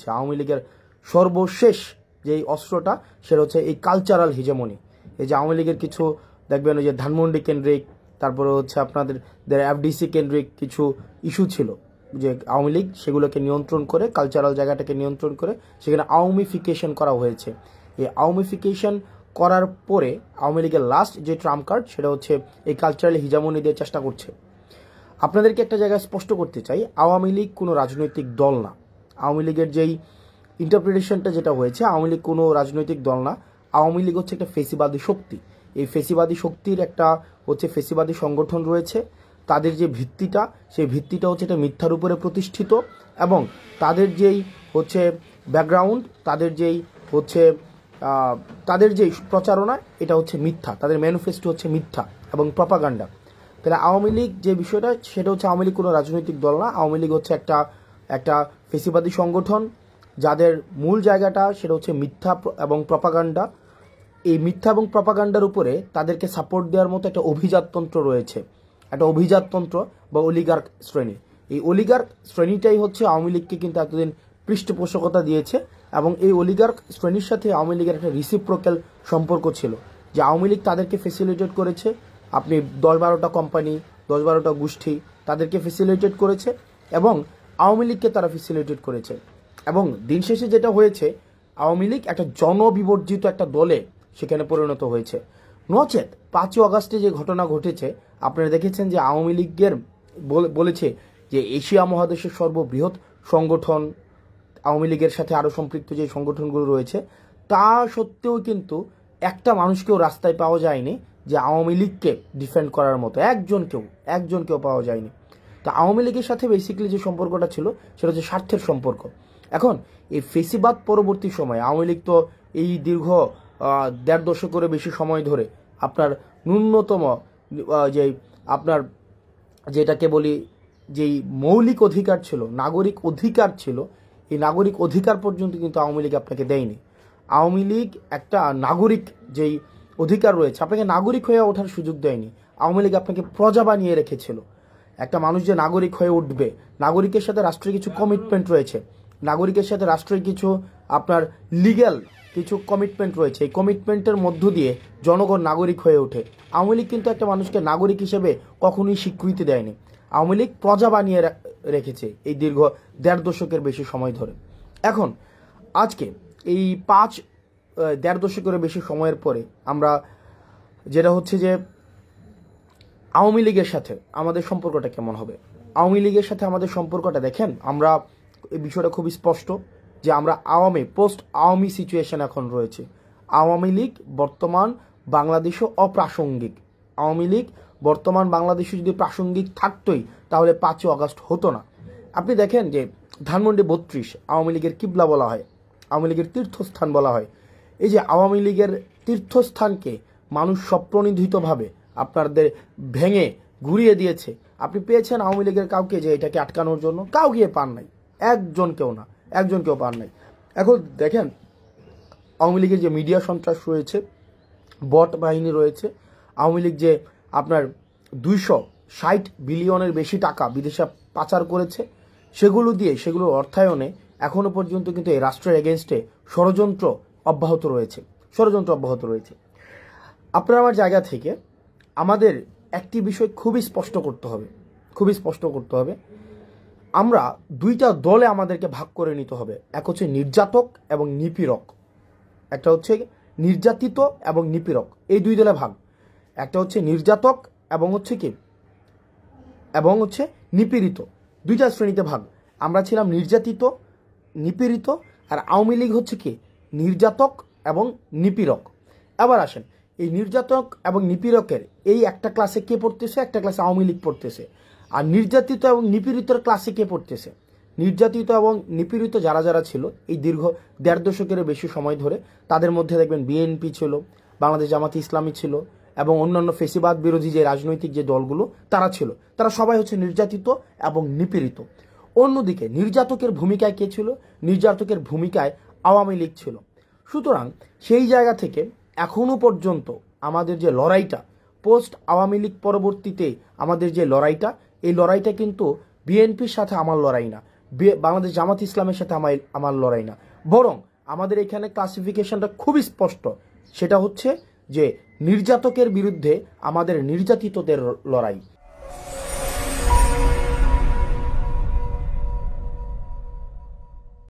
হচ্ছে আওয়ামী লীগের সর্বশেষ যেই অস্ত্রটা সেটা হচ্ছে এই কালচারাল হিজেমনি। এই যে আওয়ামী লীগের কিছু দেখবেন ওই যে ধানমন্ডি কেন্দ্রিক, তারপরে হচ্ছে আপনাদের এফডিসি কেন্দ্রিক কিছু ইস্যু ছিল যে আওয়ামী লীগ সেগুলোকে নিয়ন্ত্রণ করে, কালচারাল জায়গাটাকে নিয়ন্ত্রণ করে সেখানে আওয়ামীফিকেশন করা হয়েছে। এই আওয়ামীফিকেশন করার পরে আওয়ামী লীগের লাস্ট যে ট্রাম্প কার্ড সেটা হচ্ছে এই কালচারাল হিজামনি দিয়ে চেষ্টা করছে। আপনাদেরকে একটা জায়গায় স্পষ্ট করতে চাই, আওয়ামী লীগ কোনো রাজনৈতিক দল না। আওয়ামী লীগের যেই ইন্টারপ্রিটেশনটা যেটা হয়েছে, আওয়ামী লীগ কোনো রাজনৈতিক দল না। আওয়ামী লীগ হচ্ছে একটা ফেসিবাদী শক্তি। এই ফেসিবাদী শক্তির একটা হচ্ছে ফেসিবাদী সংগঠন রয়েছে। তাদের যে ভিত্তিটা, সেই ভিত্তিটা হচ্ছে এটা মিথ্যার উপরে প্রতিষ্ঠিত, এবং তাদের যেই হচ্ছে ব্যাকগ্রাউন্ড, তাদের যেই প্রচারণা, এটা হচ্ছে মিথ্যা। তাদের ম্যানিফেস্টো হচ্ছে মিথ্যা এবং প্রপাগান্ডা। তাহলে আওয়ামী লীগ যে বিষয়টা সেটা হচ্ছে আওয়ামী লীগ কোনো রাজনৈতিক দল না। আওয়ামী লীগ হচ্ছে একটা ফেসিবাদী সংগঠন যাদের মূল জায়গাটা সেটা হচ্ছে মিথ্যা এবং প্রপাগান্ডা। এই মিথ্যা এবং প্রপাগান্ডার উপরে তাদেরকে সাপোর্ট দেওয়ার মতো একটা অভিজাততন্ত্র রয়েছে, একটা অভিজাততন্ত্র বা অলিগার্ক শ্রেণী। এই অলিগার্ক শ্রেণীটাই হচ্ছে আওয়ামী লীগকে কিন্তু এতদিন পৃষ্ঠপোষকতা দিয়েছে, এবং এই অলিগার্ক শ্রেণীর সাথে আওয়ামী লীগের একটা রিসিপ্রোক্যাল সম্পর্ক ছিল, যে আওয়ামী লীগ তাদেরকে ফেসিলিটেট করেছে। আপনি 10-12টা কোম্পানি, 10-12টা গোষ্ঠী তাদেরকে ফেসিলিটেট করেছে, এবং আওয়ামী লীগকে তারা ফেসিলিটেট করেছে। এবং দিন শেষে যেটা হয়েছে, আওয়ামী লীগ একটা জনবিবর্জিত একটা দলে সেখানে পরিণত হয়েছে। নচেত 5ই আগস্টে যে ঘটনা ঘটেছে, আপনারা দেখেছেন যে আওয়ামী লীগের বলেছে যে এশিয়া মহাদেশের সর্ববৃহৎ সংগঠন, আওয়ামী লীগের সাথে আরও সম্পৃক্ত যে সংগঠনগুলো রয়েছে, তা সত্ত্বেও কিন্তু একটা মানুষকেও রাস্তায় পাওয়া যায়নি যে আওয়ামী লীগকে ডিফেন্ড করার মতো একজনকেও পাওয়া যায়নি। তা আওয়ামী লীগের সাথে বেসিক্যালি যে সম্পর্কটা ছিল সেটা হচ্ছে স্বার্থের সম্পর্ক। এখন এই ফেসিবাদ পরবর্তী সময়ে আওয়ামী লীগ তো এই দীর্ঘ 1.5 দশকেরও বেশি সময় ধরে আপনার ন্যূনতম আপনার যেটাকে বলি যেই মৌলিক অধিকার ছিল, নাগরিক অধিকার ছিল, এই নাগরিক অধিকার পর্যন্ত কিন্তু আওয়ামী লীগ আপনাকে দেয়নি। আওয়ামী লীগ একটা নাগরিক যেই অধিকার রয়েছে, আপনাকে নাগরিক হয়ে ওঠার সুযোগ দেয়নি। আওয়ামী লীগ আপনাকে প্রজা বানিয়ে রেখেছিল। একটা মানুষ যে নাগরিক হয়ে উঠবে, নাগরিকের সাথে রাষ্ট্রের কিছু কমিটমেন্ট রয়েছে, নাগরিকের সাথে রাষ্ট্রের কিছু আপনার লিগ্যাল কিছু কমিটমেন্ট রয়েছে। এই কমিটমেন্টের মধ্য দিয়ে জনগণ নাগরিক হয়ে ওঠে। আওয়ামী লীগ কিন্তু একটা মানুষকে নাগরিক হিসেবে কখনোই স্বীকৃতি দেয়নি। আওয়ামী লীগ প্রজা বানিয়ে রেখেছে এই দীর্ঘ 1.5 দশকের বেশি সময় ধরে। এখন আজকে এই 1.5 দশকের বেশি সময়ের পরে আমরা যেটা হচ্ছে যে আওয়ামী লীগের সাথে আমাদের সম্পর্কটা কেমন হবে। আওয়ামী লীগের সাথে আমাদের সম্পর্কটা দেখেন, আমরা এই বিষয়টা খুবই স্পষ্ট যে আমরা পোস্ট আওয়ামী সিচুয়েশন এখন রয়েছে। আওয়ামী লীগ বর্তমান বাংলাদেশও অপ্রাসঙ্গিক। আওয়ামী লীগ বর্তমান বাংলাদেশে যদি প্রাসঙ্গিক থাকতোই তাহলে 5ই আগস্ট হতো না। আপনি দেখেন যে ধানমন্ডি 32 আওয়ামী লীগের কিবলা বলা হয়, আওয়ামী লীগের তীর্থস্থান বলা হয়। এই যে আওয়ামী লীগের তীর্থস্থানকে মানুষ স্বপ্রণোদিতভাবে আপনাদের ভেঙে ঘুরিয়ে দিয়েছে। আপনি পেয়েছেন আওয়ামী লীগের কাউকে যে এটাকে আটকানোর জন্য? কাউকে পান নাই, একজনকেও পান নাই। এখন দেখেন আওয়ামী লীগের যে মিডিয়া সন্ত্রাস রয়েছে, বট বাহিনী রয়েছে, আওয়ামী লীগ যে আপনার 260 বিলিয়নের বেশি টাকা বিদেশে পাচার করেছে, সেগুলোর অর্থায়নে এখনো পর্যন্ত কিন্তু এই রাষ্ট্রের এগেনস্টে ষড়যন্ত্র অব্যাহত রয়েছে। আপনার আমার জায়গা থেকে আমাদের একটি বিষয় খুবই স্পষ্ট করতে হবে। আমরা 2টা দলে আমাদেরকে ভাগ করে নিতে হবে। এক হচ্ছে নির্যাতক এবং নিপীড়ক, একটা হচ্ছে নির্যাতিত এবং নিপীড়ক, এই 2 দলে ভাগ। একটা হচ্ছে নির্যাতক এবং হচ্ছে নিপীড়িত, 2টা শ্রেণীতে ভাগ। আমরা ছিলাম নির্যাতিত, নিপীড়িত, আর আওয়ামী লীগ হচ্ছে কি নির্যাতক এবং নিপীড়ক। এবার আসেন এই নির্যাতক এবং নিপীড়কের এই একটা ক্লাসে কে পড়তেছে? একটা ক্লাসে আওয়ামী লীগ পড়তেছে। আর নির্যাতিত এবং নিপীড়িতর ক্লাসে কে পড়তেছে? নির্যাতিত এবং নিপীড়িত যারা ছিল এই দীর্ঘ 1.5 দশকের বেশি সময় ধরে, তাদের মধ্যে দেখবেন বিএনপি ছিল, বাংলাদেশ জামাতে ইসলামী ছিল, এবং অন্যান্য ফেসিবাদ বিরোধী যে রাজনৈতিক যে দলগুলো তারা ছিল, তারা সবাই হচ্ছে নির্যাতিত এবং নিপীড়িত। অন্যদিকে নির্যাতকের ভূমিকায় কে ছিল? নির্যাতকের ভূমিকায় আওয়ামী লীগ ছিল। সুতরাং সেই জায়গা থেকে এখনো পর্যন্ত আমাদের যে লড়াইটা, পোস্ট আওয়ামী লীগ পরবর্তীতে আমাদের যে লড়াইটা, এই লড়াইটা কিন্তু বিএনপির সাথে আমার লড়াই না, বাংলাদেশ জামাত ইসলামের সাথে আমার লড়াই না, বরং আমাদের এখানে ক্লাসিফিকেশনটা খুবই স্পষ্ট। সেটা হচ্ছে যে নির্যাতকের বিরুদ্ধে আমাদের নির্যাতিতদের লড়াই।